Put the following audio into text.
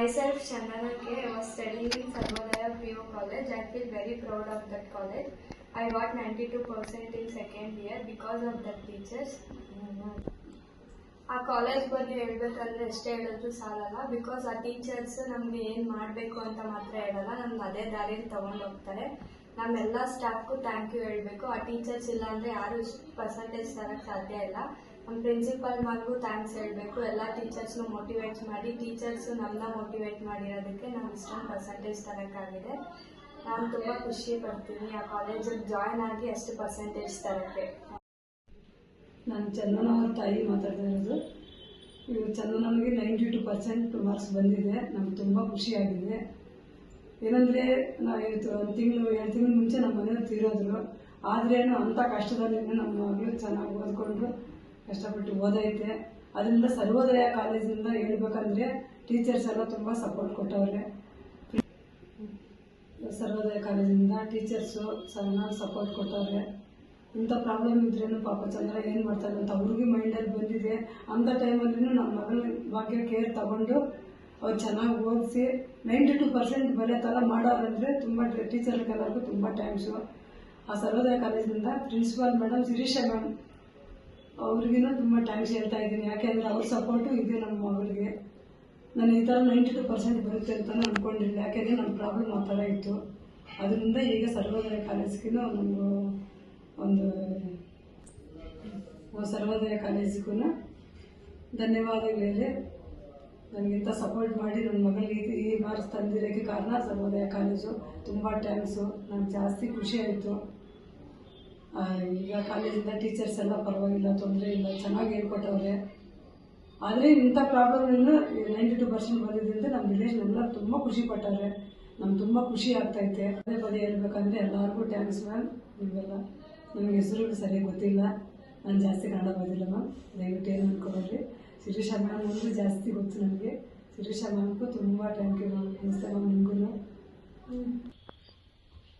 Myself, Chandana K. I was studying in Sarvodaya PO College. I feel very proud of that college. I got 92% in second year because of the teachers. ಆ college ಬಗ್ಗೆ ಹೇಳ್ಬೇಕಂದ್ರೆ ಎಷ್ಟೇ ಹೇಳಿದ್ರು ಸಾಲಲ್ಲ. Because ಆ teachers ನಮಗೆ ಏನು ಮಾಡಬೇಕು ಅಂತ ಮಾತ್ರ ಹೇಳಲ್ಲ, ನಮ್ಗೆ ಅದೇ ದಾರಿಯಲ್ಲಿ ತೊಗೊಂಡು ಹೋಗ್ತಾರೆ. ನಮ್ಮೆಲ್ಲ ಸ್ಟಾಫ್ಗೂ ಥ್ಯಾಂಕ್ ಯು ಹೇಳಬೇಕು. ಆ ಟೀಚರ್ಸ್ ಇಲ್ಲ ಅಂದರೆ ಯಾರು ಇಷ್ಟು ಪರ್ಸೆಂಟೇಜ್ ತರೋಕ್ಕೆ ಸಾಧ್ಯ ಇಲ್ಲ. ನಮ್ಮ ಪ್ರಿನ್ಸಿಪಲ್ ಮಾರ್ಗೂ ಥ್ಯಾಂಕ್ಸ್ ಹೇಳಬೇಕು. ಎಲ್ಲ ಟೀಚರ್ಸ್ನು ಮೋಟಿವೇಟ್ ಮಾಡಿ, ಟೀಚರ್ಸು ನಮ್ಮನ್ನ ಮೋಟಿವೇಟ್ ಮಾಡಿರೋದಕ್ಕೆ ನಾವು ಇಷ್ಟೊಂದು ಪರ್ಸೆಂಟೇಜ್ ತರೋಕ್ಕಾಗಿದೆ. ನಾನು ತುಂಬ ಖುಷಿ ಪಡ್ತೀನಿ ಆ ಕಾಲೇಜಿಗೆ ಜಾಯ್ನ್ ಆಗಿ ಅಷ್ಟು ಪರ್ಸೆಂಟೇಜ್ ತರೋಕ್ಕೆ. ನಾನು ಚಂದನ ಅವ್ರ ತಾಯಿ ಮಾತಾಡ್ತಾ ಇರೋದು. ಇವು ಚಂದನನಿಗೆ 92% ಮಾರ್ಕ್ಸ್ ಬಂದಿದೆ. ನಮ್ಗೆ ತುಂಬ ಖುಷಿಯಾಗಿದೆ. ಏನಂದರೆ ನಾವು ಒಂದು ತಿಂಗಳು 2 ತಿಂಗಳು ಮುಂಚೆ ನಮ್ಮ ಮನೆಯವ್ರು ತೀರೋದ್ರು. ಆದ್ರೇನು ಅಂಥ ಕಷ್ಟದಲ್ಲಿ ನಮ್ಮ ಮಗಳು ಚೆನ್ನಾಗಿ ಓದ್ಕೊಂಡು ಕಷ್ಟಪಟ್ಟು ಓದೈತೆ. ಅದರಿಂದ ಸರ್ವೋದಯ ಕಾಲೇಜಿಂದ ಹೇಳ್ಬೇಕಂದ್ರೆ ಟೀಚರ್ಸ್ ಎಲ್ಲ ತುಂಬ ಸಪೋರ್ಟ್ ಕೊಟ್ಟವ್ರೆ. ಸರ್ವೋದಯ ಕಾಲೇಜಿಂದ ಟೀಚರ್ಸು ಚೆನ್ನಾಗಿ ಸಪೋರ್ಟ್ ಕೊಟ್ಟವ್ರೆ. ಇಂಥ ಪ್ರಾಬ್ಲಮ್ ಇದ್ರೇನು ಪಾಪ ಚಂದ್ರ ಏನು ಮಾಡ್ತಾರೆ ಅಂತ ಅವ್ರಿಗೆ ಮೈಂಡಲ್ಲಿ ಬಂದಿದೆ. ಅಂಥ ಟೈಮಲ್ಲೂ ನಮ್ಮ ಮಗಳ ಬಗ್ಗೆ ಕೇರ್ ತಗೊಂಡು ಅವ್ರು ಚೆನ್ನಾಗಿ ಓದಿಸಿ 92% ಬರೋ ಥರ ಮಾಡೋರಂದರೆ ತುಂಬ ಟೀಚರ್ಗೆಲ್ಲರಿಗೂ ತುಂಬ ಥ್ಯಾಂಕ್ಸು. ಆ ಸರ್ವೋದಯ ಕಾಲೇಜಿನಿಂದ ಪ್ರಿನ್ಸಿಪಾಲ್ ಮೇಡಮ್ ಶಿರೀಷಾ ಮ್ಯಾಮ್ ಅವ್ರಿಗೂ ತುಂಬ ಥ್ಯಾಂಕ್ಸ್ ಹೇಳ್ತಾ ಇದ್ದೀನಿ. ಯಾಕೆಂದರೆ ಅವ್ರ ಸಪೋರ್ಟು ಇದೆ ನಮ್ಮ ಮಗಳಿಗೆ. ನಾನು ಈ ಥರ 92% ಬರುತ್ತೆ ಅಂತಲೂ ಅಂದ್ಕೊಂಡಿಲ್ಲ. ಯಾಕೆಂದರೆ ನಮ್ಮ ಪ್ರಾಬ್ಲಮ್ ಆ ಥರ ಇತ್ತು. ಅದರಿಂದ ಈಗ ಸರ್ವೋದಯ ಕಾಲೇಜ್ಗೂ ನಮಗೂ ಒಂದು ಸರ್ವೋದಯ ಕಾಲೇಜಿಗೂ ಧನ್ಯವಾದಗಳಿದೆ. ನನಗಿಂತ ಸಪೋರ್ಟ್ ಮಾಡಿ ನನ್ನ ಮಗಳಿಗೆ ಈ ಮಾರ್ಕ್ಸ್ ತಂದಿರೋಕ್ಕೆ ಕಾರಣ ಸರ್ವೋದಯ ಕಾಲೇಜು. ತುಂಬ ಥ್ಯಾಂಕ್ಸು. ನನಗೆ ಜಾಸ್ತಿ ಖುಷಿ ಆಯಿತು. ಈಗ ಕಾಲೇಜಿಂದ ಟೀಚರ್ಸ್ ಎಲ್ಲ ಪರವಾಗಿಲ್ಲ, ತೊಂದರೆ ಇಲ್ಲ, ಚೆನ್ನಾಗಿ ಹೇಳ್ಕೊಟ್ಟವ್ರೆ. ಆದರೆ ಇಂಥ ಪ್ರಾಬ್ಲಮ್ನ 92% ಬಂದಿದ್ದರಿಂದ ನಮ್ಮ ರಿಲೇಷನ್ ಎಲ್ಲ ತುಂಬ ಖುಷಿ ಪಟ್ಟವ್ರೆ. ನಮ್ಗೆ ತುಂಬ ಖುಷಿ ಆಗ್ತೈತೆ. ಪದೇ ಪದೇ ಹೇಳ್ಬೇಕಂದ್ರೆ ಎಲ್ಲರಿಗೂ ಥ್ಯಾಂಕ್ಸ್ ಮ್ಯಾಮ್. ನಿಮಗೆಲ್ಲ ನಮಗೆ ಹೆಸರುಗಳು ಸರಿಯಾಗಿ ಗೊತ್ತಿಲ್ಲ, ನಾನು ಜಾಸ್ತಿ ಕನ್ನಡ ಓದಿಲ್ಲ ಮ್ಯಾಮ್, ದಯವಿಟ್ಟು ಏನು ಅಂದ್ಕೊಳ್ರಿ. ಶಿರೀಷಾ ಮ್ಯಾಮ್ ಅಂದರೆ ಜಾಸ್ತಿ ಗೊತ್ತು ನನಗೆ. ಶಿರೀಷಾ ಮ್ಯಾಮ್ಗೂ ತುಂಬ ಥ್ಯಾಂಕ್ ಯು ಮ್ಯಾಮ್. ನಮಸ್ತೆ ಮ್ಯಾಮ್. ನಿಮಗೂ